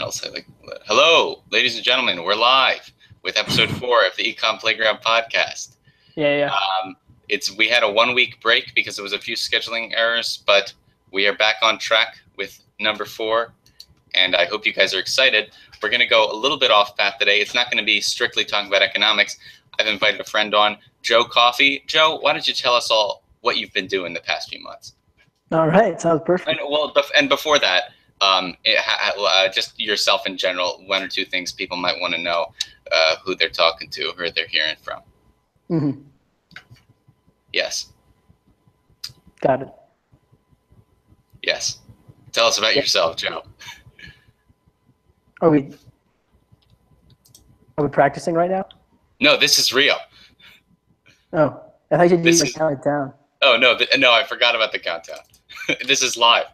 And I'll say like, hello, ladies and gentlemen, we're live with episode 4 of the Econ Playground podcast. Yeah. We had a 1 week break because there was a few scheduling errors, but we are back on track with number 4, and I hope you guys are excited. We're going to go a little bit off path today. It's not going to be strictly talking about economics. I've invited a friend on, Joe Coffey. Joe, why don't you tell us all what you've been doing the past few months? All right, sounds perfect. And before that, just yourself in general, 1 or 2 things people might want to know, who they're talking to, who they're hearing from. Mm-hmm. Yes. Got it. Yes. Tell us about yourself, Joe. Are we practicing right now? No, this is real. Oh, I thought you did count it down. Oh, no, I forgot about the countdown. This is live.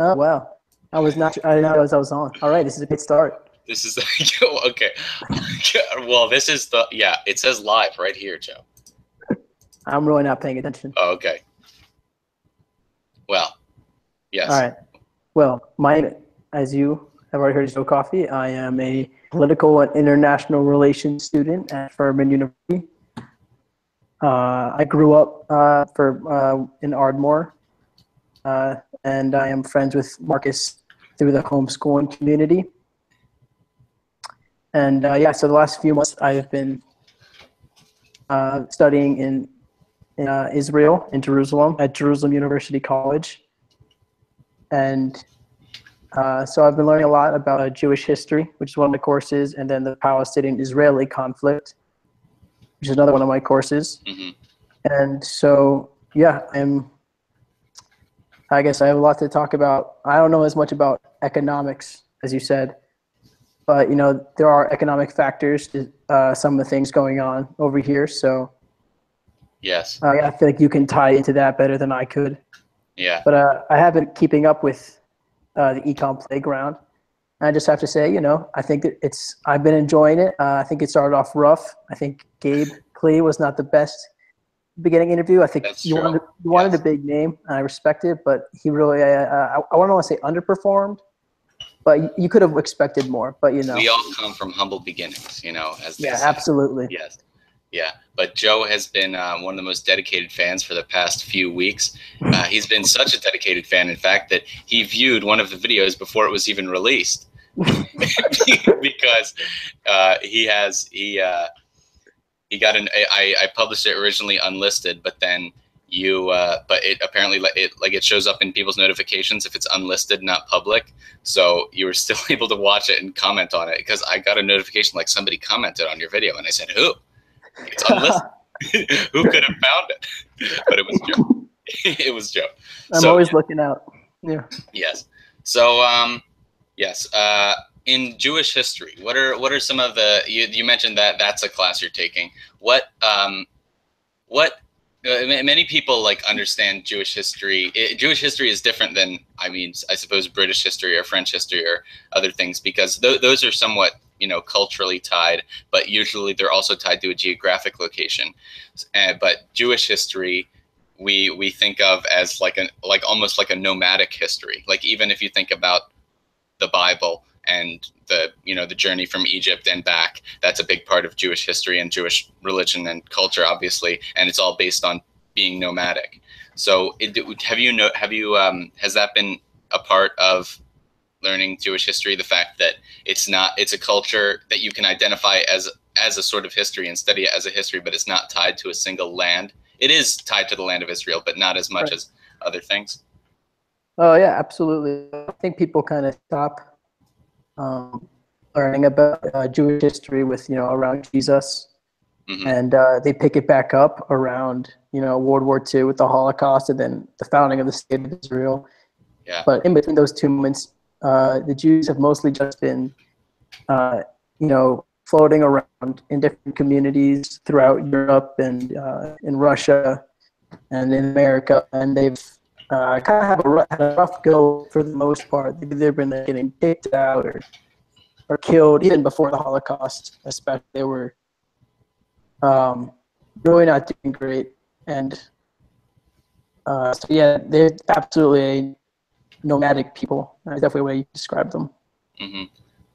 Oh, wow. I didn't know I was on. All right, this is a good start. This is, okay. Well, this is it says live right here, Joe. I'm really not paying attention. Oh, okay. Well, yes. All right. Well, as you have already heard, is Joe Coffey. I am a political and international relations student at Furman University. I grew up in Ardmore, and I am friends with Marcus through the homeschooling community. And so the last few months I've been studying in Israel, in Jerusalem, at Jerusalem University College. And so I've been learning a lot about Jewish history, which is one of my courses, and then the Palestinian-Israeli conflict, which is another one of my courses. Mm-hmm. And so, I guess I have a lot to talk about. I don't know as much about economics, as you said, but, there are economic factors to some of the things going on over here. So yes, I feel like you can tie into that better than I could. Yeah. But I have been keeping up with the Econ Playground. I just have to say, I think that I've been enjoying it. I think it started off rough. I think Gabe Klee was not the best beginning interview. I think you wanted a big name, and I respect it, but he really, I don't want to say underperformed, but you could have expected more. But we all come from humble beginnings, as they say. Absolutely. Yes. Yeah, but Joe has been one of the most dedicated fans for the past few weeks. He's been such a dedicated fan, in fact, that he viewed one of the videos before it was even released, because he got I published it originally unlisted, but then but it apparently it shows up in people's notifications if it's unlisted, not public. So you were still able to watch it and comment on it, because I got a notification like somebody commented on your video, and I said, who? It's unlisted. Who could have found it? But it was Joe. It was Joe. I'm always looking out. Yeah. Yes. So yes. In Jewish history, what are some of the you mentioned that's a class you're taking. Many people understand Jewish history. Jewish history is different than, I suppose, British history or French history or other things, because those are somewhat culturally tied, but usually they're also tied to a geographic location. But Jewish history, we think of as almost like a nomadic history. Like, even if you think about the Bible and the journey from Egypt and back, that's a big part of Jewish history and Jewish religion and culture, obviously, and it's all based on being nomadic. So has that been a part of learning Jewish history, the fact that it's a culture that you can identify as a sort of history and study it as a history, but it's not tied to a single land? It is tied to the land of Israel, but not as much as other things. Oh yeah, absolutely. I think people kind of stop learning about Jewish history with around Jesus, mm-hmm. and they pick it back up around World War II with the Holocaust, and then the founding of the state of Israel. Yeah. But in between those 2 moments, the Jews have mostly just been floating around in different communities throughout Europe and in Russia and in America, and they've kind of had a rough go for the most part. They've been getting kicked out or killed even before the Holocaust, especially. They were really not doing great. And they're absolutely a nomadic people. That's definitely the way you describe them. Hmm.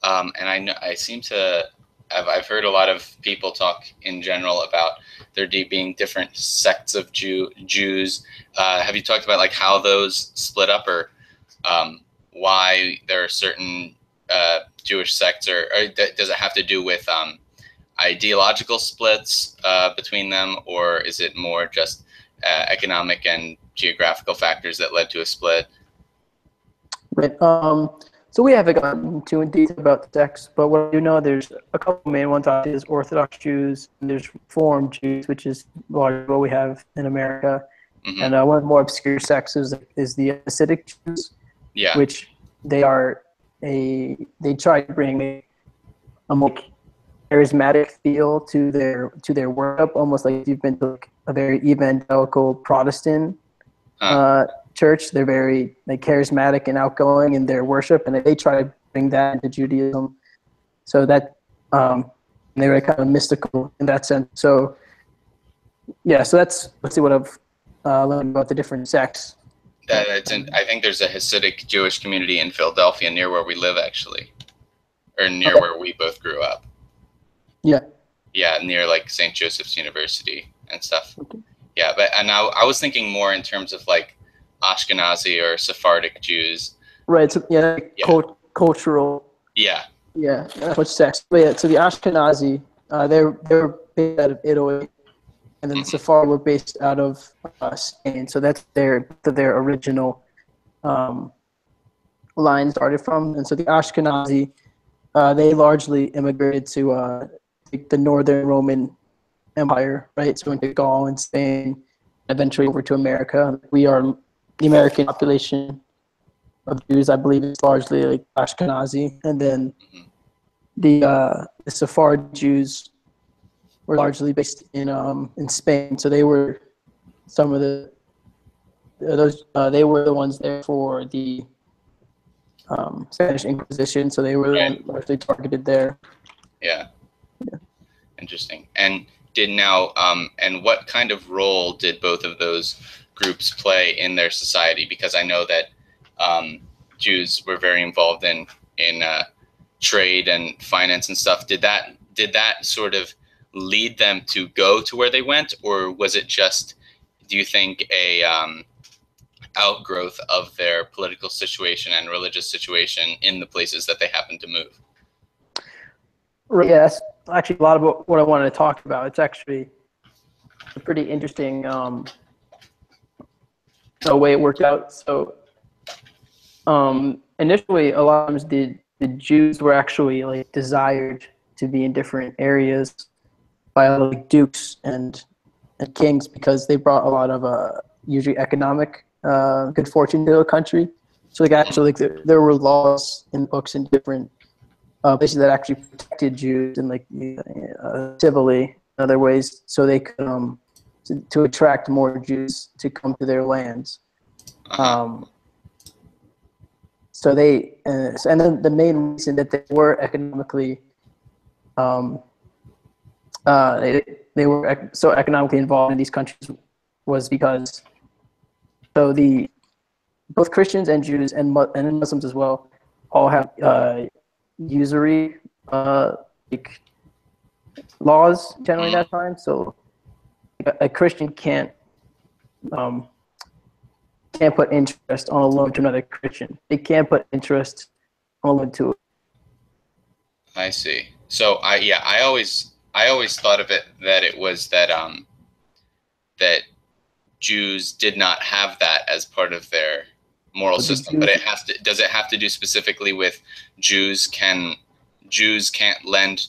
And I seem to I've heard a lot of people talk in general about there being different sects of Jews. Have you talked about like how those split up, or why there are certain Jewish sects, or does it have to do with ideological splits between them, or is it more just economic and geographical factors that led to a split? Right. So we haven't gotten too in detail about the sects, but what I do know, there's a couple main ones. Obviously, there's Orthodox Jews, and there's Reform Jews, which is largely what we have in America. Hmm. And one of the more obscure sects is the Hasidic Jews, Yeah. which they are they try to bring a more charismatic feel to their worship, almost like you've been to like a very evangelical Protestant church. They're very like charismatic and outgoing in their worship, and they try to bring that into Judaism. So that they were kind of mystical in that sense. So yeah, so let's see what I've learned about the different sects. I think there's a Hasidic Jewish community in Philadelphia near where we live, actually, or near Okay. where we both grew up. Yeah. Yeah, near like St. Joseph's University and stuff. Okay. Yeah, but and I was thinking more in terms of like Ashkenazi or Sephardic Jews. Right. So yeah, Yeah. cultural. Yeah. Yeah, that's what sects. But yeah, so the Ashkenazi, they're based out of Italy, and then the Hmm. Sephardi were based out of Spain. So that's their original line started from. And so the Ashkenazi, they largely immigrated to the Northern Roman Empire, right? So into Gaul and Spain, eventually over to America. The American population of Jews, I believe, is largely like Ashkenazi, and then Hmm. the Sephardi Jews were largely based in Spain. So they were some of they were the ones there for the Spanish Inquisition. So they were the Right. ones largely targeted there. Yeah. Interesting. And and what kind of role did both of those groups play in their society? Because I know that Jews were very involved in trade and finance and stuff. Did that sort of lead them to go to where they went, or was it just, do you think, a outgrowth of their political situation and religious situation in the places that they happened to move? Right, yeah, that's actually a lot of what I wanted to talk about. It's actually a pretty interesting way it worked out. So initially, a lot of times the Jews were actually like desired to be in different areas by like dukes and kings because they brought a lot of usually economic good fortune to the country. So like actually like there were laws in books in different places that actually protected Jews and like civilly in other ways, so they could to attract more Jews to come to their lands. Uh-huh. So they and then the main reason that they were economically um, they were so economically involved in these countries was because so the both Christians and Jews and Muslims as well all have usury like laws generally Mm. that time. So a Christian um, can't put interest on a loan to another Christian. They can't put interest on a loan to. I see. So I always thought of it that it was that Jews did not have that as part of their moral But the system. But Jews, does it have to do specifically with Jews can't lend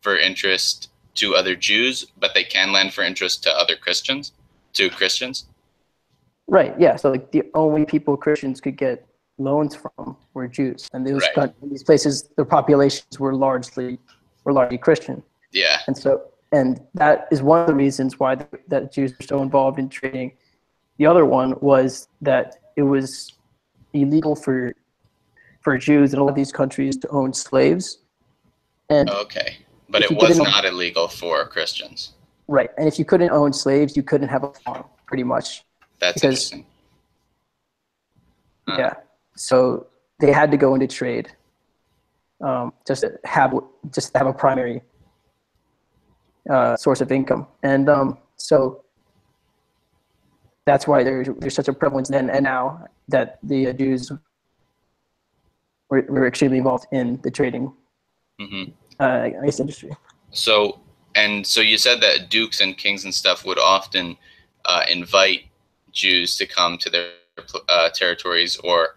for interest to other Jews, but they can lend for interest to other Christians, to Christians? right? Yeah. So like the only people Christians could get loans from were Jews, and Right. these places, their populations were largely Christian. Yeah. And that is one of the reasons why that Jews were so involved in trading. The other one was that it was illegal for Jews in a lot of these countries to own slaves. And Okay. But if it you was couldn't not illegal for Christians. right, and if you couldn't own slaves, you couldn't have a farm, pretty much, That's because interesting. Huh. yeah. So they had to go into trade. just to have a primary source of income. And so that's why there's such a prevalence then and now that the Jews were extremely involved in the trading I guess industry. So you said that dukes and kings and stuff would often invite Jews to come to their territories or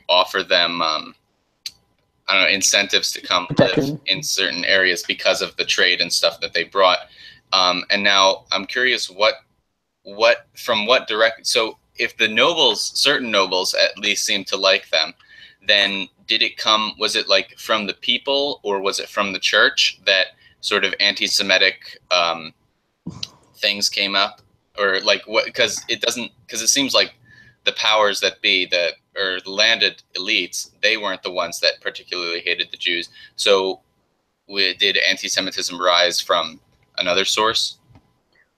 offer them I don't know, incentives to come live in certain areas because of the trade and stuff that they brought. And now I'm curious from what direct, so if the nobles, certain nobles at least seem to like them, then was it like from the people or was it from the church that sort of anti-Semitic things came up? Or like what, because it seems like the powers that be, the landed elites, they weren't the ones that particularly hated the Jews. So did anti-Semitism rise from another source?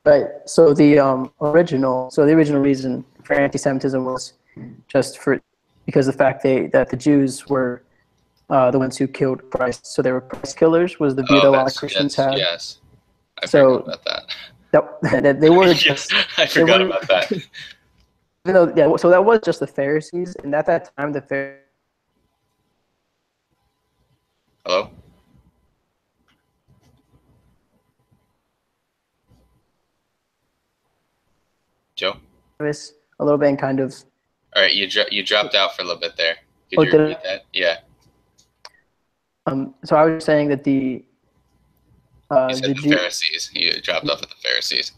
Right. So the original reason for anti-Semitism was just because the fact that the Jews were the ones who killed Christ. So they were Christ killers was the view that a lot of Christians had. Yes, I forgot about that. That they were just. I forgot about that. So that was just the Pharisees, and at that time the Pharisees. Hello? Joe? A little bit and kind of. All right, you dropped out for a little bit there. Could you repeat that? Yeah. So I was saying that the. You said the Pharisees. You dropped off at the Pharisees.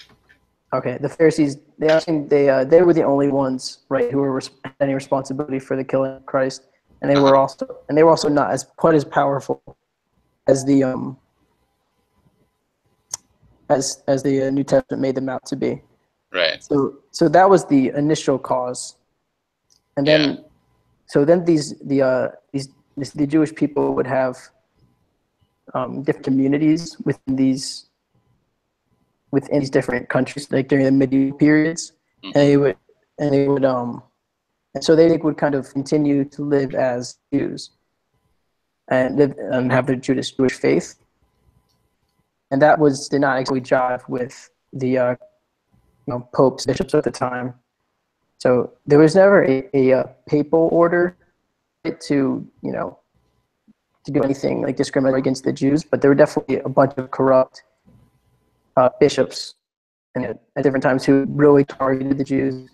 Okay, the Pharisees. They were the only ones, right, who were any responsibility for the killing of Christ, and they were also not quite as powerful as the as the New Testament made them out to be. Right. So that was the initial cause, and then the Jewish people would have different communities within these different countries, like during the medieval periods, and so they would kind of continue to live as Jews and live and have their Jewish faith, and that did not actually jive with the popes, bishops at the time. So there was never a papal order to do anything like discriminate against the Jews, but there were definitely a bunch of corrupt bishops at different times who really targeted the Jews,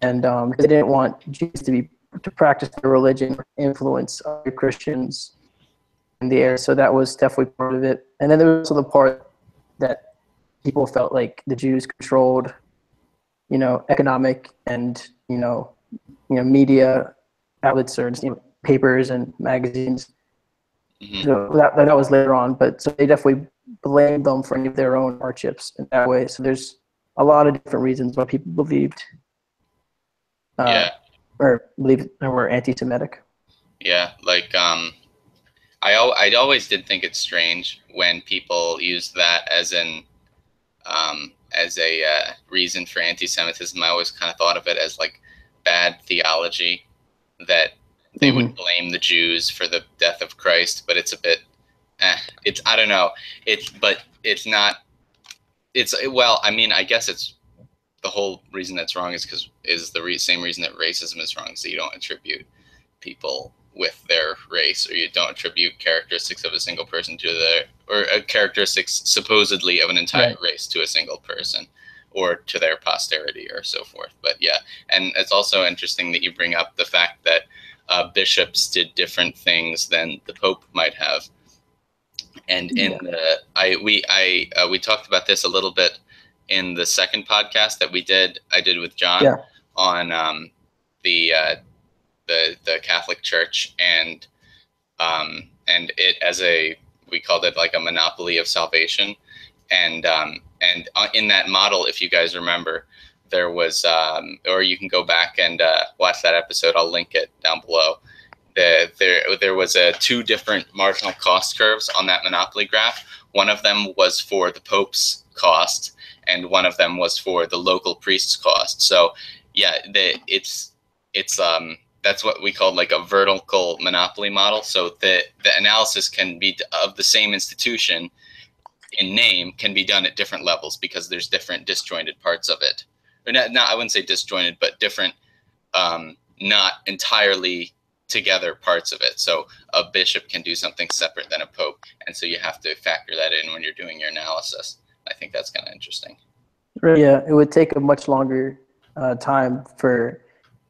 and because they didn't want Jews to practice their religion or influence other Christians in the area. So that was definitely part of it. And then there was also the part that people felt like the Jews controlled, economic and media outlets or papers and magazines. So that was later on, but so they definitely blamed them for any of their own hardships in that way. So there's a lot of different reasons why people believed or were anti-Semitic. Yeah, like I always did think it's strange when people use that as a reason for anti-Semitism. I always kind of thought of it as like bad theology, that they would blame the Jews for the death of Christ, but it's a bit, I don't know. It's not, well, I mean, I guess it's the whole reason that's wrong is same reason that racism is wrong. So you don't attribute people with their race, or you don't attribute characteristics of a single person or characteristics supposedly of an entire race to a single person or to their posterity or so forth. But yeah, and it's also interesting that you bring up the fact that bishops did different things than the Pope might have. And we talked about this a little bit in the second podcast that I did with John on the Catholic Church and it as we called it like a monopoly of salvation, and in that model, if you guys remember, there was or you can go back and watch that episode. I'll link it down below. There was two different marginal cost curves on that monopoly graph. One of them was for the Pope's cost, and one of them was for the local priest's cost. So yeah, it's that's what we call like a vertical monopoly model. So the analysis can be of the same institution in name can be done at different levels because there's different disjointed parts of it. Or not I wouldn't say disjointed, but different, not entirely together parts of it. So a bishop can do something separate than a pope, and so you have to factor that in when you're doing your analysis. I think that's kind of interesting. Yeah, it would take a much longer time for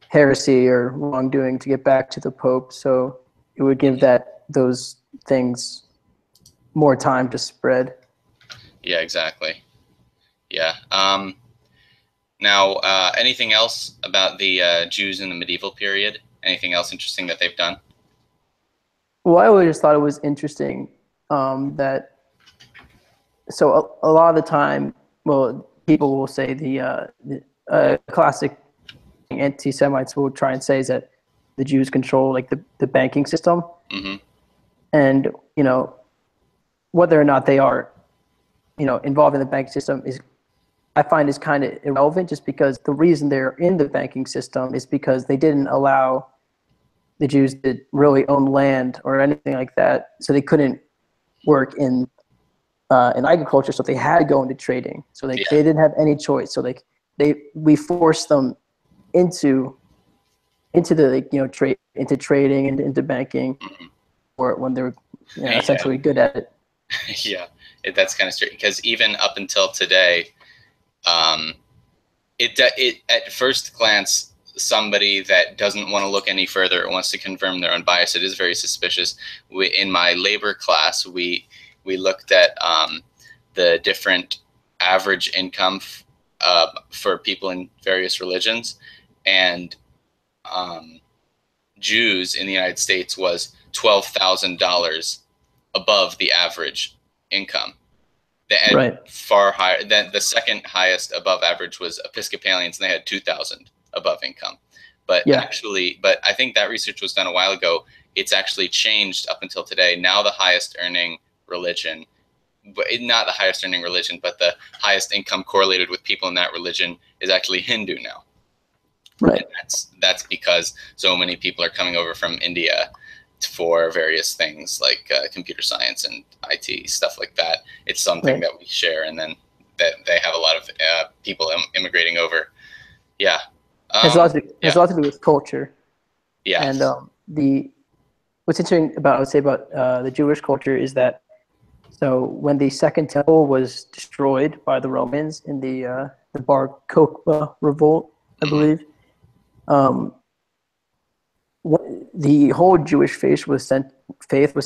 heresy or wrongdoing to get back to the Pope. So it would give those things more time to spread. Yeah, exactly. Yeah. Now, anything else about the Jews in the medieval period? Anything else interesting that they've done? Well, I always just thought it was interesting that so a lot of the time, well, people will say the classic anti-Semites will try and say is that the Jews control like the banking system, Mm-hmm. and whether or not they are involved in the banking system is I find is kind of irrelevant, just because the reason they're in the banking system is because they didn't allow the Jews to really own land or anything like that, so they couldn't work in agriculture, so they had to go into trading. So they didn't have any choice. So we forced them into the trade into trading and into banking, Mm-hmm. or when they were essentially good at it. Yeah, that's kind of strange because even up until today, it at first glance, somebody that doesn't want to look any further or wants to confirm their own bias, it is very suspicious. In my labor class, we looked at the different average income for people in various religions, and Jews in the United States was $12,000 above the average income. And Right. far higher than the second highest above average was Episcopalians, and they had 2,000 above income. But but I think that research was done a while ago. It's actually changed up until today. Now the highest earning religion, but not the highest earning religion, but the highest income correlated with people in that religion is actually Hindu now. Right. And that's because so many people are coming over from India for various things like computer science and IT, stuff like that. It's something that we share, and then that they have a lot of people immigrating over. Yeah. It's a lot to do with culture. Yeah. And what's interesting about, I would say, about the Jewish culture is that, so when the Second Temple was destroyed by the Romans in the Bar Kokhba revolt, I believe, the whole Jewish faith was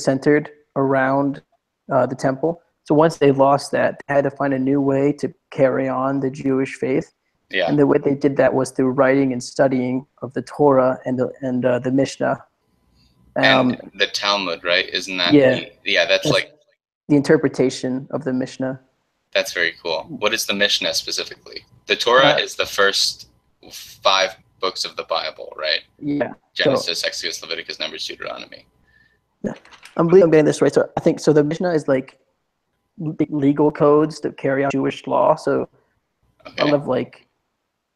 centered around the temple. So once they lost that, they had to find a new way to carry on the Jewish faith. Yeah. And the way they did that was through writing and studying of the Torah and the Mishnah. And the Talmud, right? Isn't that? Yeah. That's like the interpretation of the Mishnah. That's very cool. What is the Mishnah specifically? The Torah is the first 5 books of the Bible, right? Yeah. Genesis, Exodus, Leviticus, Numbers, Deuteronomy. Yeah. I believe I'm getting this right. So I think the Mishnah is like legal codes that carry out Jewish law. So a lot of like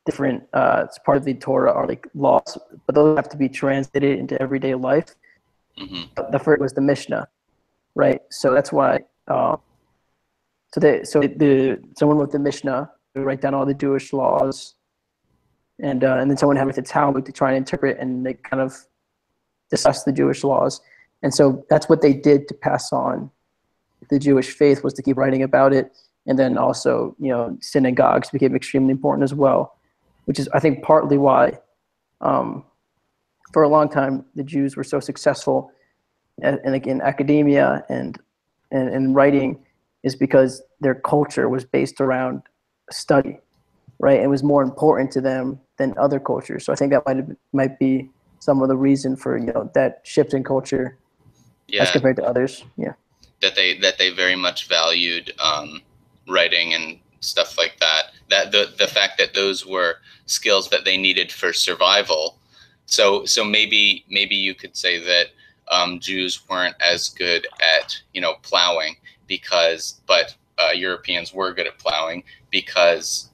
different it's part of the Torah are like laws, but those have to be translated into everyday life. Mm-hmm. The first was the Mishnah, right? So that's why someone wrote the Mishnah to write down all the Jewish laws, and then someone had the Talmud to try and interpret, and they kind of discuss the Jewish laws. And so that's what they did to pass on the Jewish faith, was to keep writing about it. And then also, synagogues became extremely important as well, which is, I think, partly why for a long time the Jews were so successful in academia and writing, is because their culture was based around study, right? It was more important to them than other cultures. So I think that might be some of the reason for that shift in culture as compared to others. Yeah, that they very much valued writing and stuff like that. That the fact that those were skills that they needed for survival. So maybe you could say that Jews weren't as good at plowing but Europeans were good at plowing because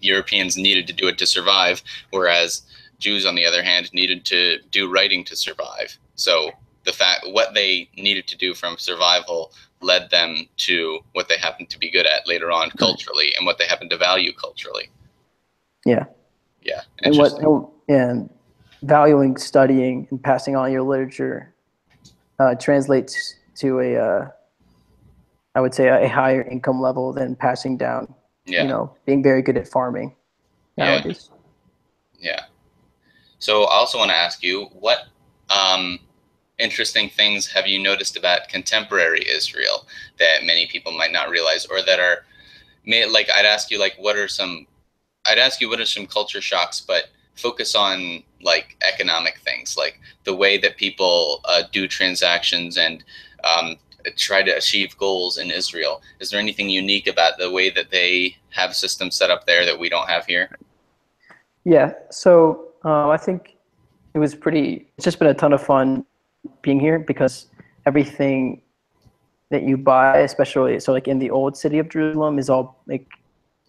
Europeans needed to do it to survive, whereas Jews, on the other hand, needed to do writing to survive. So the fact what they needed to do from survival led them to what they happened to be good at later on culturally, and what they happened to value culturally. Yeah. Yeah. And valuing studying and passing on your literature translates to I would say a higher income level than passing down, being very good at farming nowadays. Yeah. So I also want to ask you, what interesting things have you noticed about contemporary Israel that many people might not realize, or that are, like, I'd ask you what are some culture shocks, but focus on like economic things, like the way that people do transactions and try to achieve goals in Israel. Is there anything unique about the way that they have systems set up there that we don't have here? Yeah. So I think it's just been a ton of fun being here, because everything that you buy, especially like in the old city of Jerusalem, is all like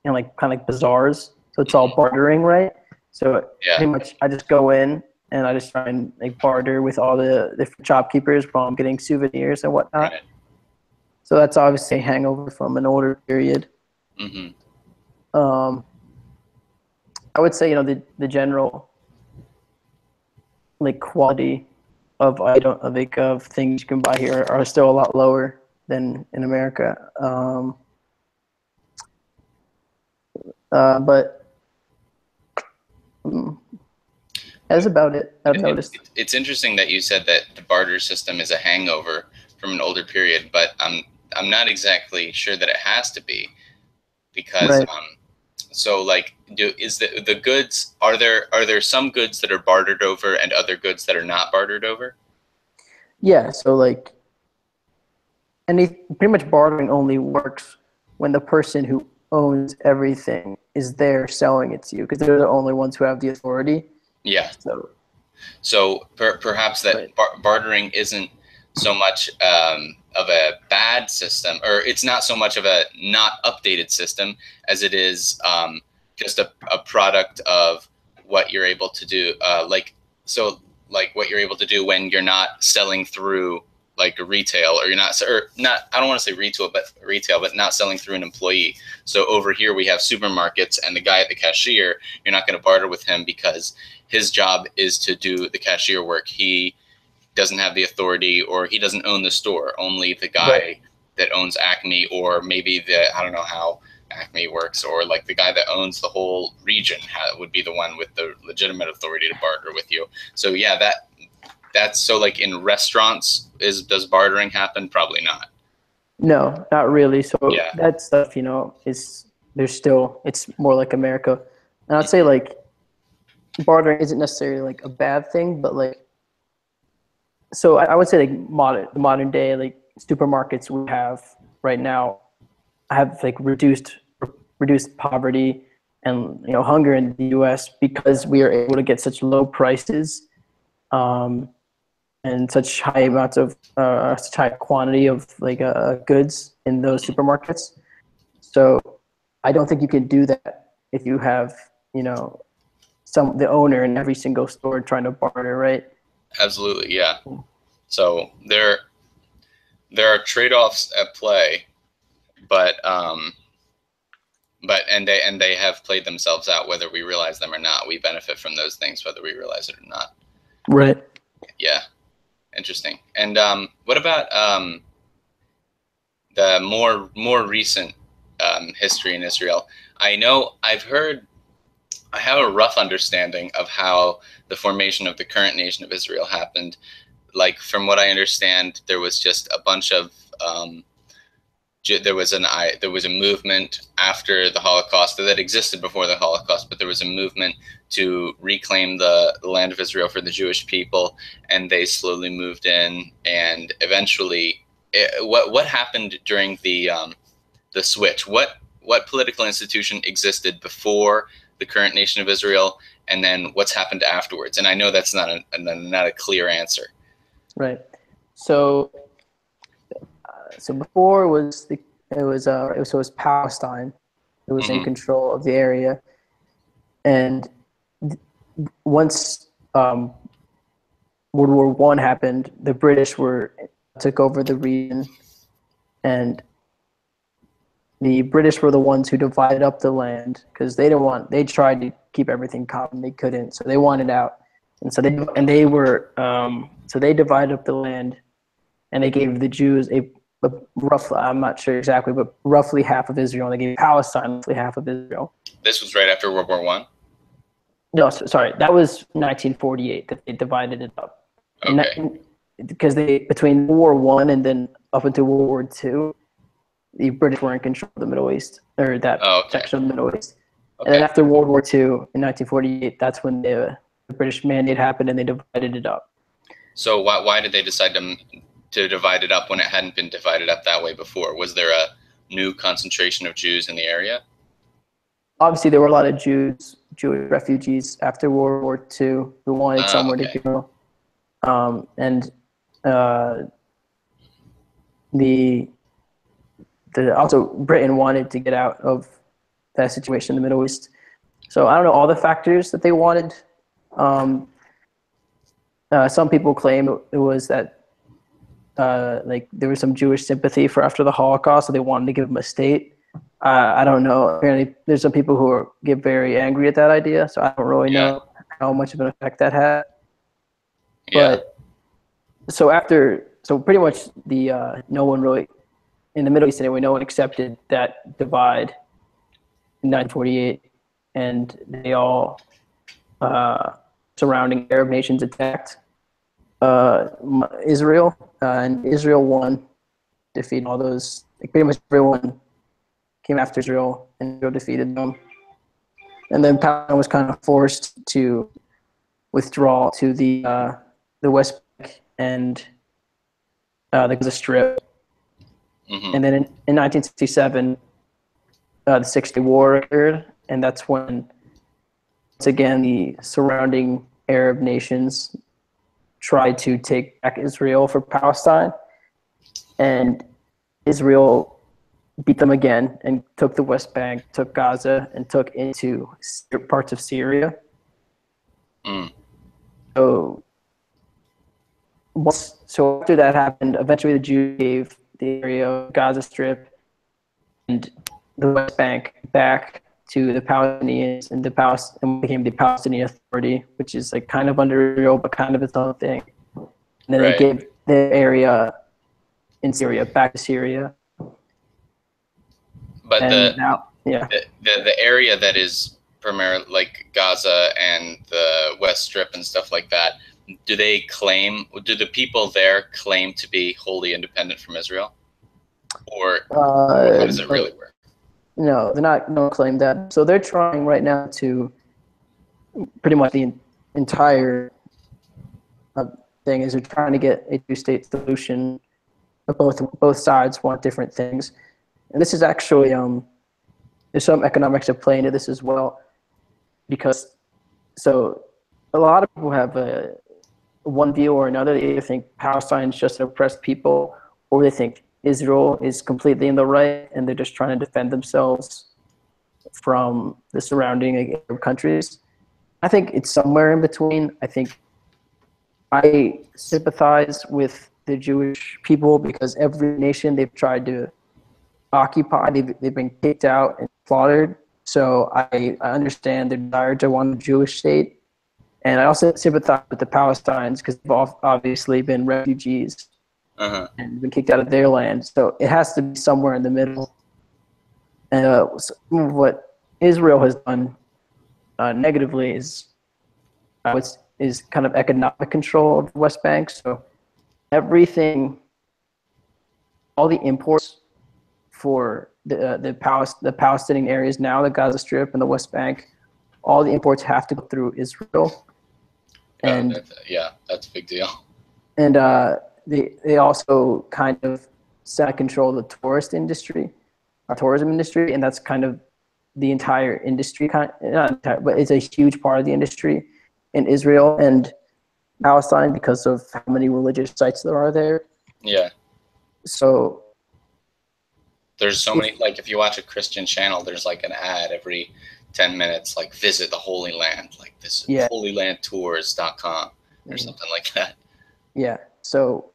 kind of like bazaars. So it's all bartering, right? So pretty much I just go in and I just try and like barter with all the different shopkeepers while I'm getting souvenirs and whatnot. Right. So that's obviously a hangover from an older period. Mm-hmm. I would say, the general like quality of things you can buy here are still a lot lower than in America. But that's about it. I've noticed. It's interesting that you said that the barter system is a hangover from an older period, but I'm not exactly sure that it has to be, because Right. So like, is the goods, are there some goods that are bartered over and other goods that are not bartered over? Yeah. So like, pretty much bartering only works when the person who owns everything is there selling it to you, because they're the only ones who have the authority. Yeah. So perhaps that right. Bartering isn't so much of a bad system, or it's not so much of a not updated system as it is just a product of what you're able to do. Like what you're able to do when you're not selling through like a retail, or you're not, or not, I don't want to say retail, but not selling through an employee. So over here we have supermarkets, and the guy at the cashier, you're not going to barter with him because his job is to do the cashier work. He doesn't have the authority, or he doesn't own the store. Only the guy that owns Acme, or maybe I don't know how Acme works, or like the guy that owns the whole region would be the one with the legitimate authority to barter with you. So yeah, that's so like in restaurants, does bartering happen? Probably not. No, not really. So Yeah. that stuff, it's more like America. And I'd say like bartering isn't necessarily like a bad thing, but like, so I would say like the modern day like supermarkets we have right now have like reduced poverty and hunger in the U.S. because we are able to get such low prices, and such high amounts of such high quantity of like goods in those supermarkets. So I don't think you can do that if you have the owner in every single store trying to barter, right? Absolutely, yeah. So there are trade-offs at play, but they have played themselves out, whether we realize them or not. We benefit from those things whether we realize it or not. Right. Yeah. Interesting. And what about the more recent history in Israel? I have a rough understanding of how the formation of the current nation of Israel happened. Like, from what I understand, there was just a bunch of there was a movement after the Holocaust that existed before the Holocaust, but there was a movement to reclaim the land of Israel for the Jewish people, and they slowly moved in, and eventually, what happened during the switch? What political institution existed before the current nation of Israel, and then what's happened afterwards? And I know that's not a clear answer. Right. So before it was Palestine. It was in control of the area, and once World War One happened, the British took over the region, and the British were the ones who divided up the land because they tried to keep everything common, they couldn't, so they wanted out, and so they divided up the land, and they gave the Jews a roughly, I'm not sure exactly, but roughly half of Israel, and they gave Palestine roughly half of Israel. This was right after World War One? No, sorry, that was 1948 that they divided it up. Okay. Because between World War One and then up until World War Two, the British were in control of the Middle East, or that section of the Middle East. Okay. And then after World War II in 1948, that's when the British Mandate happened and they divided it up. So why did they decide to divide it up when it hadn't been divided up that way before? Was there a new concentration of Jews in the area? Obviously, there were a lot of Jewish refugees after World War II who wanted somewhere to go. Also Britain wanted to get out of that situation in the Middle East. So I don't know all the factors that they wanted. Some people claim it was that like there was some Jewish sympathy for after the Holocaust, so they wanted to give them a state. I don't know. Apparently, there's some people who get very angry at that idea, so I don't really know how much of an effect that had. But so pretty much no one really in the Middle East anyway, no one accepted that divide in 1948, and they all surrounding Arab nations attacked Israel, and Israel won, defeated all those. Like pretty much everyone came after Israel, and Israel defeated them. And then Palestine was kind of forced to withdraw to the West Bank and the Gaza Strip. Mm-hmm. And then in 1967, the 6-Day War occurred, and that's when, once again, the surrounding Arab nations tried to take back Israel for Palestine, and Israel beat them again and took the West Bank, took Gaza, and took into parts of Syria. Mm. So after that happened, eventually the Jews gave the area of Gaza Strip and the West Bank back to the Palestinians, and became the Palestinian Authority, which is like kind of under Israel, but kind of its own thing. And then they gave the area in Syria back to Syria. But the area that is primarily like Gaza and the West Strip and stuff like that, do the people there claim to be wholly independent from Israel? Or how does it really work? No, don't claim that. So they're trying right now to pretty much the entire thing is they're trying to get a two-state solution. Both sides want different things. And this is actually, there's some economics at play into this as well, because so a lot of people have one view or another. They either think Palestine is just an oppressed people, or they think Israel is completely in the right and they're just trying to defend themselves from the surrounding Arab countries. I think it's somewhere in between. I think I sympathize with the Jewish people because every nation they've tried to occupy, they've been kicked out and slaughtered. So I understand their desire to want a Jewish state. And I also sympathize with the Palestinians because they've obviously been refugees and been kicked out of their land. So it has to be somewhere in the middle. And some of what Israel has done negatively is kind of economic control of the West Bank. So everything, all the imports for the Palestinian areas now, the Gaza Strip and the West Bank, all the imports have to go through Israel. And that's a big deal. And they also kind of control the tourism industry, and that's kind of the entire industry, not entire, but it's a huge part of the industry in Israel and Palestine because of how many religious sites there are there. Yeah. So there's so many, like if you watch a Christian channel, there's like an ad every 10 minutes, like visit the Holy Land, like this holylandtours.com or something like that. Yeah. So,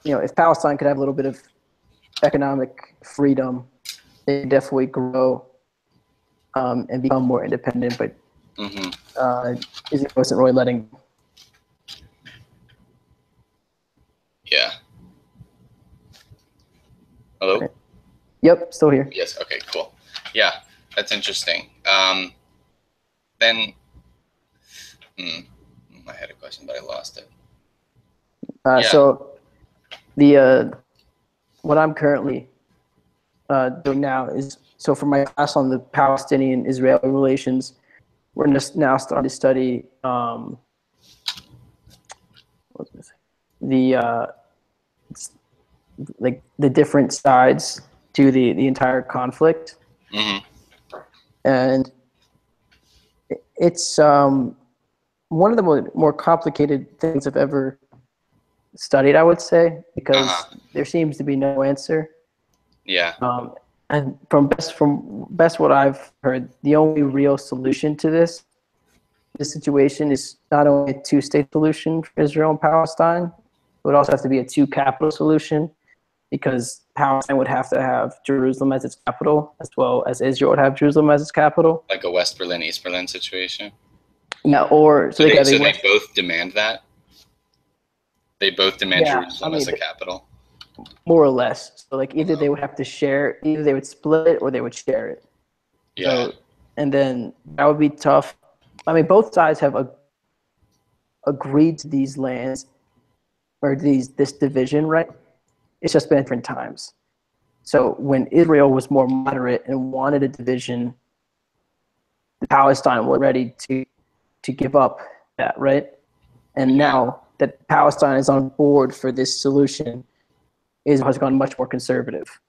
if Palestine could have a little bit of economic freedom, they could definitely grow and become more independent. But Israel wasn't really letting. Yeah. Hello? Right. Yep, still here. Yes. Okay, cool. Yeah, that's interesting. Then, I had a question, but I lost it. So, the what I'm currently doing now is, so for my class on the Palestinian-Israeli relations, we're just now starting to study the like the different sides to the entire conflict, and it's one of the more complicated things I've ever studied, I would say, because there seems to be no answer. Yeah. And from best what I've heard, the only real solution to this situation is not only a two-state solution for Israel and Palestine, it would also have to be a two-capital solution, because Palestine would have to have Jerusalem as its capital, as well as Israel would have Jerusalem as its capital. Like a West Berlin, East Berlin situation? Yeah, or so they both demand that? They both demand Jerusalem as a capital? More or less. So like either they would have to share, either they would split it or they would share it. Yeah. So, and then that would be tough. I mean, both sides have agreed to these lands or this division, right? It's just been different times. So when Israel was more moderate and wanted a division, Palestine was ready to give up that, right? And now that Palestine is on board for this solution, Israel has gone much more conservative.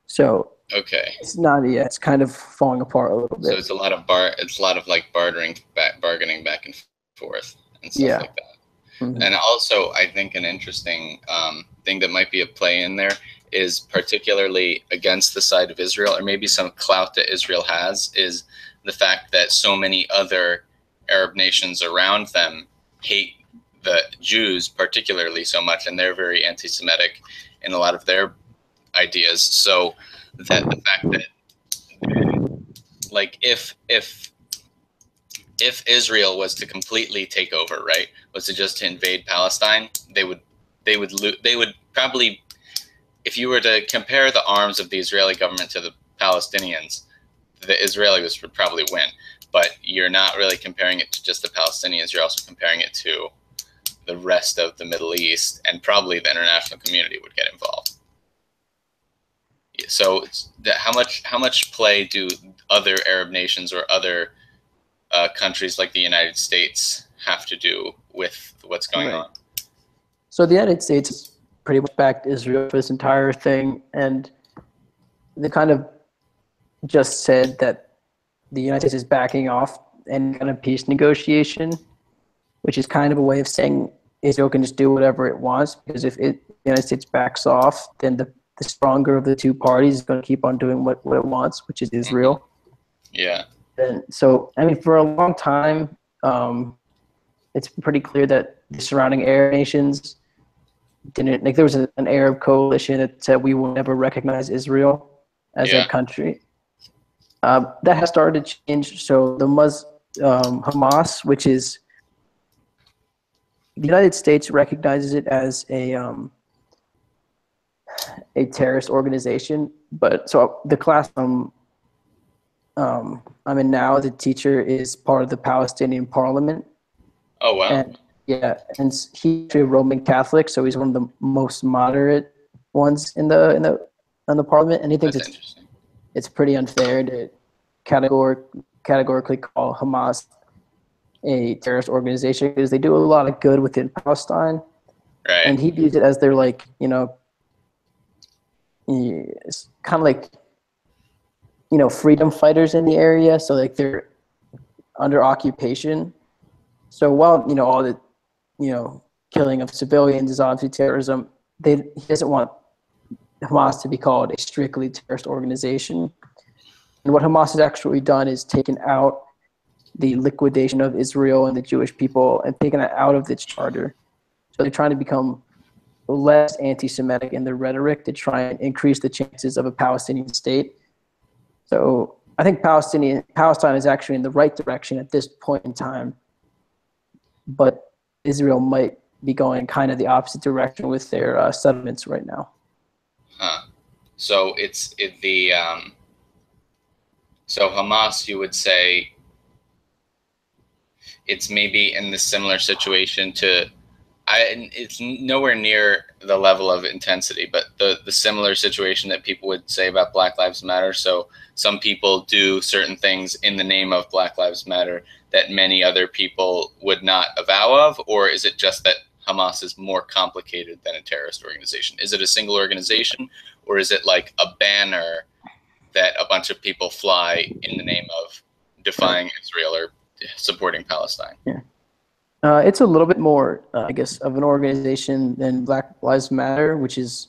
So it's not, it's kind of falling apart a little bit. So it's a lot of like bargaining back and forth and stuff like that. And also, I think an interesting thing that might be at play in there is, particularly against the side of Israel, or maybe some clout that Israel has, is the fact that so many other Arab nations around them hate the Jews particularly so much, and they're very anti-Semitic in a lot of their ideas. So that the fact that, like, if Israel was to completely take over, right, was to just invade Palestine, they would probably, if you were to compare the arms of the Israeli government to the Palestinians, the Israelis would probably win. But you're not really comparing it to just the Palestinians. You're also comparing it to the rest of the Middle East, and probably the international community would get involved. So how much play do other Arab nations or other countries like the United States have to do with what's going on? So the United States pretty much backed Israel for this entire thing, and they kind of just said that the United States is backing off any kind of peace negotiation, which is kind of a way of saying Israel can just do whatever it wants, because if the United States backs off, then the stronger of the two parties is going to keep on doing what it wants, which is Israel. Yeah. And so, I mean, for a long time, it's pretty clear that the surrounding Arab nations didn't, like, there was an Arab coalition that said we will never recognize Israel as a country. That has started to change. So the Hamas, which is, the United States recognizes it as a terrorist organization. But so the class I'm in now, the teacher is part of the Palestinian parliament. Oh, wow. And he's a Roman Catholic, so he's one of the most moderate ones in the parliament, and he thinks it's pretty unfair to categorically call Hamas a terrorist organization, because they do a lot of good within Palestine. Right. And he views it as they're like, it's kind of like, freedom fighters in the area. So like they're under occupation. So while, all the, killing of civilians is obviously terrorism, he doesn't want Hamas to be called a strictly terrorist organization. And what Hamas has actually done is taken out the liquidation of Israel and the Jewish people and taken it out of its charter. So they're trying to become less anti-Semitic in their rhetoric to try and increase the chances of a Palestinian state. So I think Palestine is actually in the right direction at this point in time, but Israel might be going kind of the opposite direction with their settlements right now. Huh. So so Hamas, you would say, it's maybe in the similar situation to, it's nowhere near the level of intensity, but the similar situation that people would say about Black Lives Matter. So some people do certain things in the name of Black Lives Matter that many other people would not avow of, or is it just that Hamas is more complicated than a terrorist organization? Is it a single organization, or is it like a banner that a bunch of people fly in the name of defying Israel or supporting Palestine? Yeah. It's a little bit more, I guess, of an organization than Black Lives Matter, which is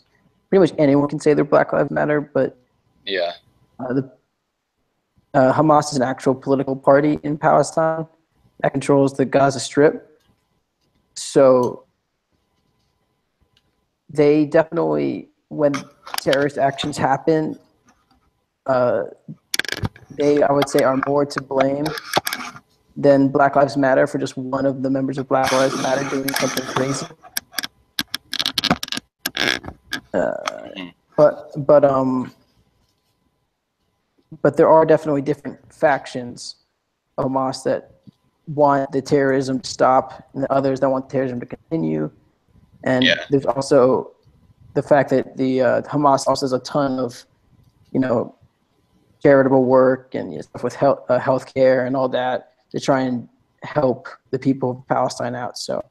pretty much anyone can say they're Black Lives Matter, but Yeah. Hamas is an actual political party in Palestine that controls the Gaza Strip. So they definitely, when terrorist actions happen, they, I would say, are more to blame than Black Lives Matter for just one of the members of Black Lives Matter doing something crazy. But there are definitely different factions of Hamas that want the terrorism to stop, and the others that want terrorism to continue. And Yeah. there's also the fact that the Hamas also has a ton of, charitable work and stuff with healthcare and all that to try and help the people of Palestine out. So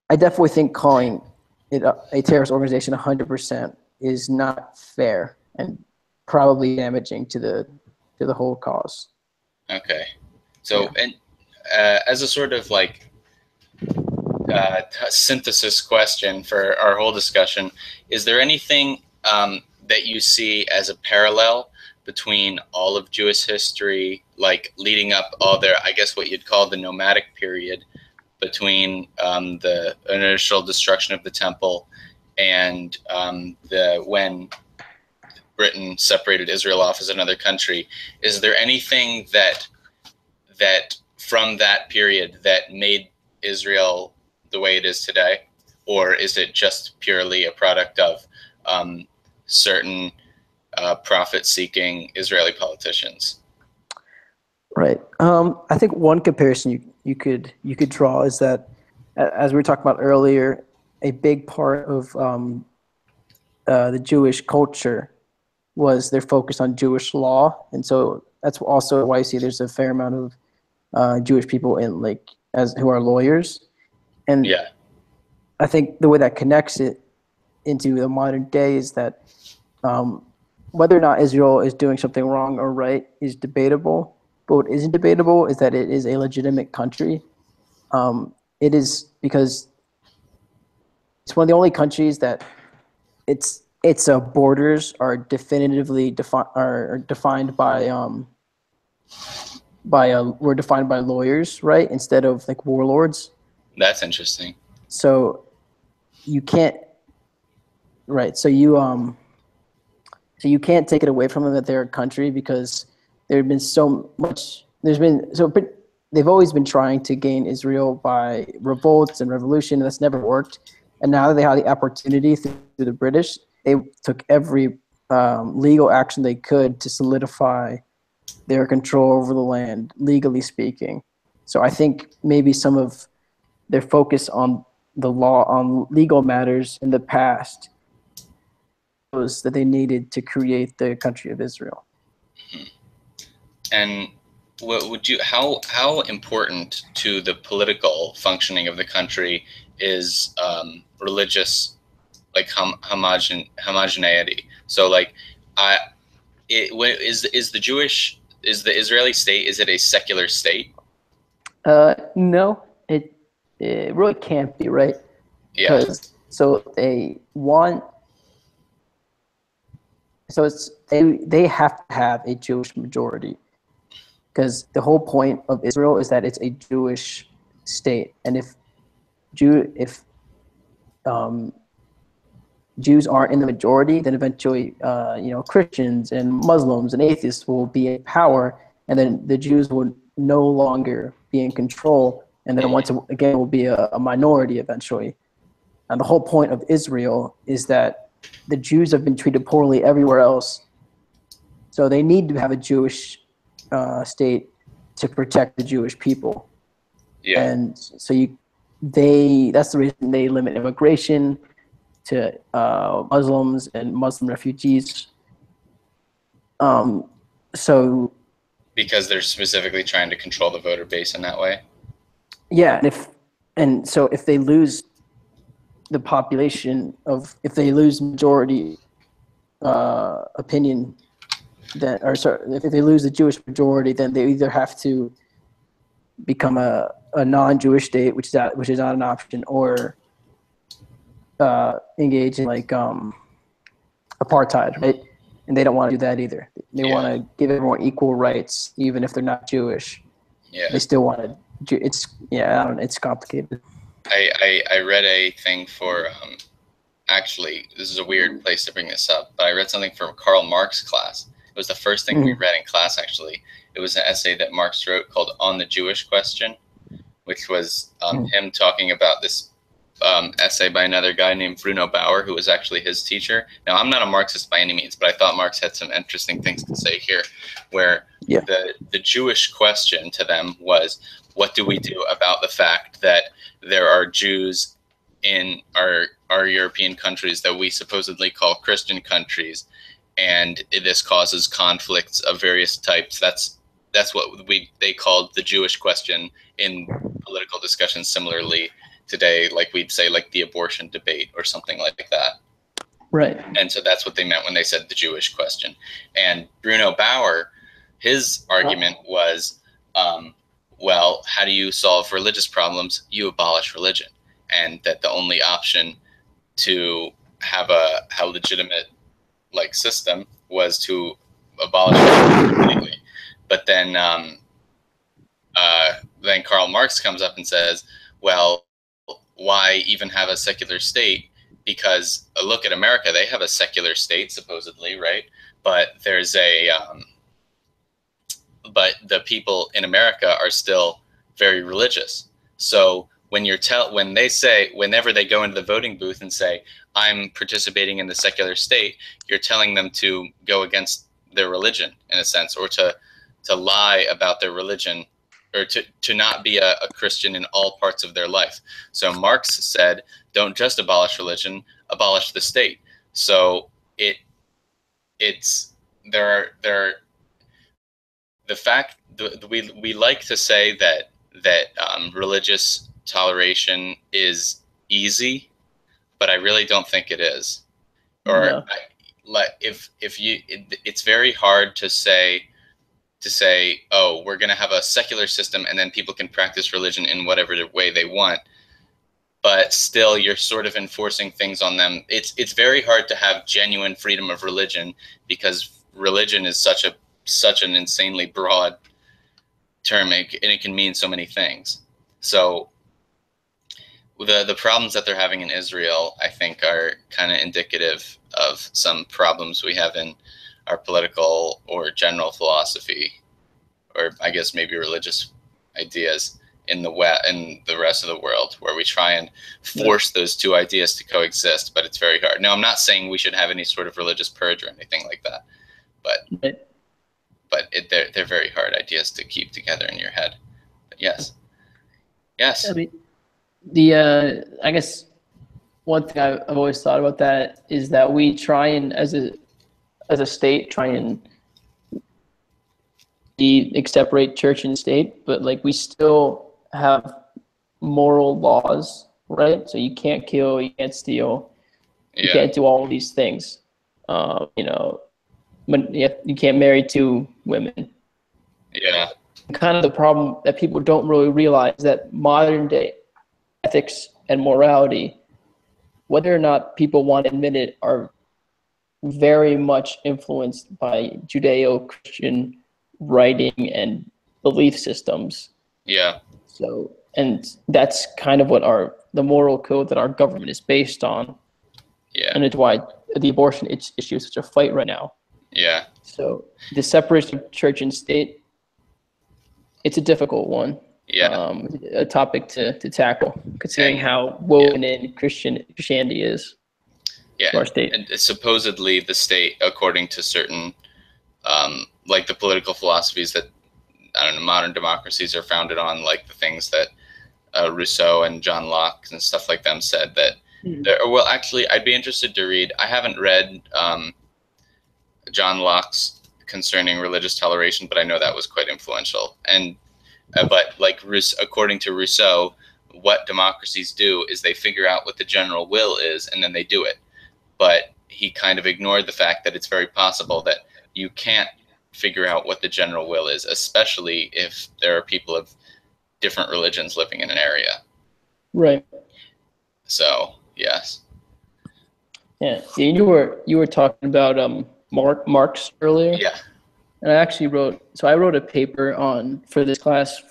I definitely think calling it a terrorist organization 100% is not fair and probably damaging to the whole cause. Okay. So, and as a sort of like synthesis question for our whole discussion, is there anything that you see as a parallel between all of Jewish history, like leading up all their, I guess what you'd call the nomadic period, between the initial destruction of the temple and when Britain separated Israel off as another country? Is there anything that from that period that made Israel the way it is today, or is it just purely a product of certain profit-seeking Israeli politicians? Right. I think one comparison you could draw is that, as we were talking about earlier, a big part of the Jewish culture was their focus on Jewish law, and so that's also why you see there's a fair amount of Jewish people in who are lawyers, and yeah, I think the way that connects it into the modern day is that whether or not Israel is doing something wrong or right is debatable. But what isn't debatable is that it is a legitimate country. It is because it's one of the only countries that its borders are definitively defined by were defined by lawyers, right, instead of like warlords. that's interesting. So you can't, right? So you can't take it away from them that they're a country, because there's been so much. They've always been trying to gain Israel by revolts and revolution, and that's never worked. And now that they have the opportunity through the British, they took every legal action they could to solidify their control over the land, legally speaking. So I think maybe some of their focus on the law, on legal matters in the past, was that they needed to create the country of Israel. And what would you, how important to the political functioning of the country is religious, like homogeneity? So like, is the Israeli state, is it a secular state? No, it really can't be, right? Yeah. So they want So they have to have a Jewish majority, because the whole point of Israel is that it's a Jewish state, and if Jews aren't in the majority, then eventually, Christians and Muslims and atheists will be in power, and then the Jews will no longer be in control, and then once again will be a minority eventually. And the whole point of Israel is that the Jews have been treated poorly everywhere else, so they need to have a Jewish state to protect the Jewish people. Yeah. And so that's the reason they limit immigration to Muslims and Muslim refugees. So because they're specifically trying to control the voter base in that way. Yeah, and so if they lose the population if they lose majority opinion, if they lose the Jewish majority, then they either have to become a non-Jewish state, which is not an option, or engage in apartheid, right? And they don't want to do that either. They want to give everyone equal rights, even if they're not Jewish. Yeah. They still want to. It's it's complicated. I read a thing for actually, this is a weird place to bring this up, but I read something from Karl Marx class. It was the first thing we read in class, actually. It was an essay that Marx wrote called On the Jewish Question, which was him talking about this essay by another guy named Bruno Bauer, who was actually his teacher. Now, I'm not a Marxist by any means, but I thought Marx had some interesting things to say here, where the Jewish question to them was, what do we do about the fact that there are Jews in our European countries that we supposedly call Christian countries, and this causes conflicts of various types? That's what they called the Jewish question in political discussions. Similarly, today, like we'd say, like the abortion debate or something like that. Right. And so that's what they meant when they said the Jewish question. And Bruno Bauer, his argument was, well, how do you solve religious problems? You abolish religion. And that the only option to have a legitimate system was to abolish religion completely. But then Karl Marx comes up and says, well, why even have a secular state? Because look at America, they have a secular state supposedly, right? But there's but the people in America are still very religious. So when they say, whenever they go into the voting booth and say, I'm participating in the secular state, you're telling them to go against their religion in a sense, or to lie about their religion, or to not be a Christian in all parts of their life. So Marx said, don't just abolish religion, abolish the state. So we like to say that religious toleration is easy, but I really don't think it is. Or it's very hard to say, oh, we're going to have a secular system and then people can practice religion in whatever way they want, but still you're sort of enforcing things on them. It's very hard to have genuine freedom of religion, because religion is such an insanely broad term, and it can mean so many things. So the problems that they're having in Israel, I think, are kind of indicative of some problems we have in our political or general philosophy, or I guess maybe religious ideas in the rest of the world, where we try and force those two ideas to coexist, but it's very hard. Now, I'm not saying we should have any sort of religious purge or anything like that, but they're very hard ideas to keep together in your head. But yes. I mean, I guess one thing I've always thought about that is that we try and, as a state, try and separate church and state, but we still have moral laws, right? So you can't kill, you can't steal, you can't do all of these things. But you can't marry two women. Yeah. Kind of the problem that people don't really realize, that modern day ethics and morality, whether or not people want to admit it, are very much influenced by Judeo-Christian writing and belief systems. Yeah. So, and that's kind of what the moral code that our government is based on. Yeah. And it's why the abortion issue is such a fight right now. Yeah. So the separation of church and state, it's a difficult one. Yeah. A topic to tackle, considering how woven in Christianity is. Yeah. To our state. And supposedly the state, according to certain, like the political philosophies that, I don't know, modern democracies are founded on, like the things that Rousseau and John Locke and stuff like them said that, well, actually, I'd be interested to read. I haven't read John Locke's concerning religious toleration, but I know that was quite influential. And but like according to Rousseau, what democracies do is they figure out what the general will is, and then they do it. But he kind of ignored the fact that it's very possible that you can't figure out what the general will is, especially if there are people of different religions living in an area. Right. So yes. Yeah. You were talking about Marx earlier. Yeah. And I wrote a paper for this class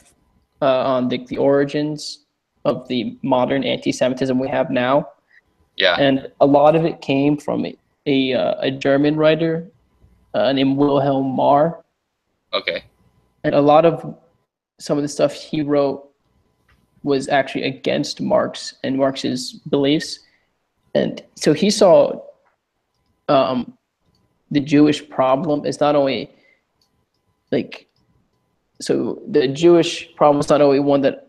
on the origins of the modern anti-Semitism we have now. Yeah. And a lot of it came from a German writer named Wilhelm Marr. Okay. And a lot of some of the stuff he wrote was actually against Marx and Marx's beliefs. And so he saw the Jewish problem as not only so the Jewish problem was not only one that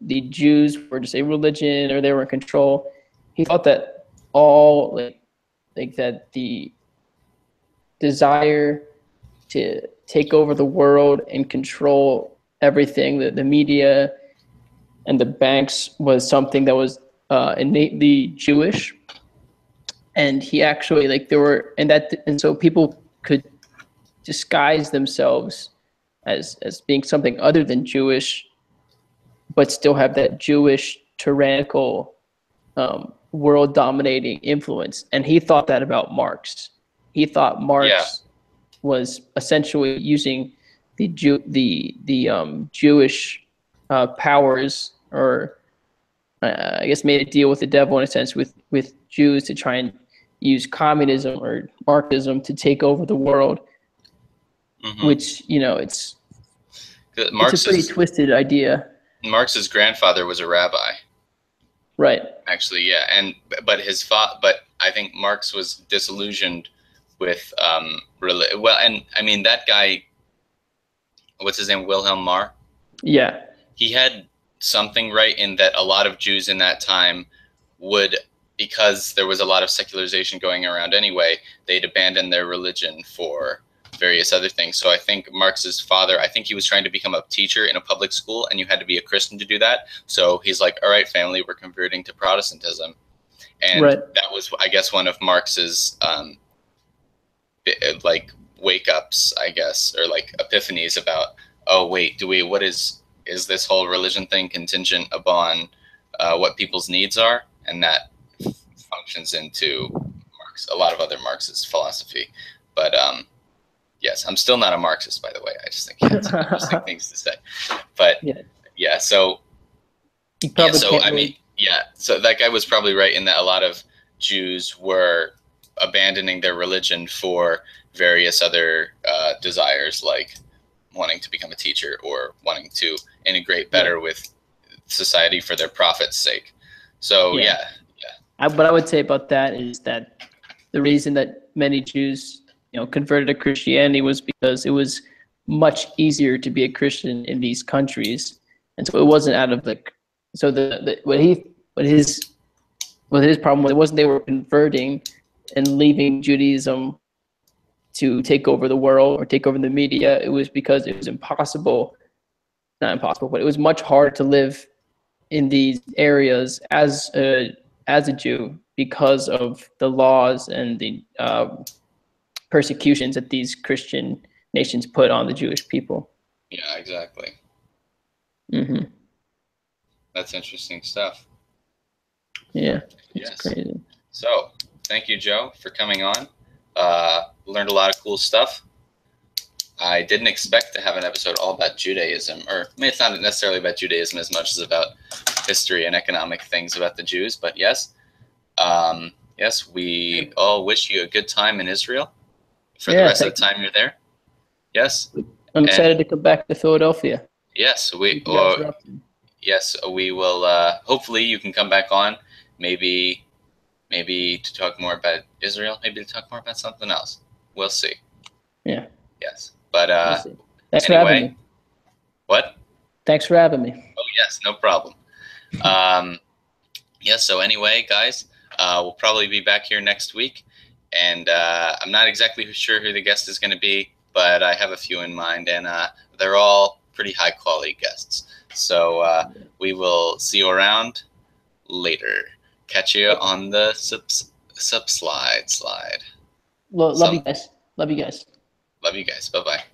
the Jews were just a religion or they were in control. He thought that all that the desire to take over the world and control everything, the media and the banks, was something that was innately Jewish. And he actually and so people could disguise themselves as being something other than Jewish, but still have that Jewish tyrannical world dominating influence. And he thought that about Marx. He thought Marx was essentially using the Jewish powers, or I guess made a deal with the devil in a sense with Jews to try and use communism or Marxism to take over the world. Which, it's a pretty twisted idea. Marx's grandfather was a rabbi. Right. Actually, yeah. But I think Marx was disillusioned with and I mean that guy, what's his name, Wilhelm Marr? Yeah. He had something right in that a lot of Jews in that time would, because there was a lot of secularization going around anyway, they'd abandon their religion for various other things. So I think Marx's father, I think he was trying to become a teacher in a public school, and you had to be a Christian to do that. So he's like, all right, family, we're converting to Protestantism. And that was, I guess, one of Marx's like wake-ups, I guess, or like epiphanies about, oh, wait, is this whole religion thing contingent upon what people's needs are? And that functions into a lot of other Marxist philosophy. But yes, I'm still not a Marxist, by the way. I just think he had some interesting things to say. But so that guy was probably right in that a lot of Jews were abandoning their religion for various other desires, like wanting to become a teacher or wanting to integrate better with society for their profit's sake. So what I would say about that is that the reason that many Jews converted to Christianity was because it was much easier to be a Christian in these countries, and so it wasn't out of what his problem was. It wasn't they were converting and leaving Judaism to take over the world or take over the media. It was because it was not impossible, but it was much harder to live in these areas as a Jew because of the laws and the persecutions that these Christian nations put on the Jewish people. Yeah, exactly. Mm-hmm. That's interesting stuff. Yeah, it's crazy. So, thank you, Joe, for coming on. Learned a lot of cool stuff. I didn't expect to have an episode all about Judaism, or I mean, it's not necessarily about Judaism as much as about history and economic things about the Jews. But yes, yes, we all wish you a good time in Israel for the rest of the time you're there. Yes, I'm excited to come back to Philadelphia. Yes, we will. Hopefully, you can come back on. Maybe to talk more about Israel. Maybe to talk more about something else. We'll see. Yeah. Yes, but thanks for having me. What? Thanks for having me. Oh yes, no problem. Yes. So anyway, guys, we'll probably be back here next week, and I'm not exactly sure who the guest is going to be, but I have a few in mind, and they're all pretty high quality guests. So we will see you around later. Catch you on the slide. Love you guys. Love you guys. Love you guys. Bye-bye.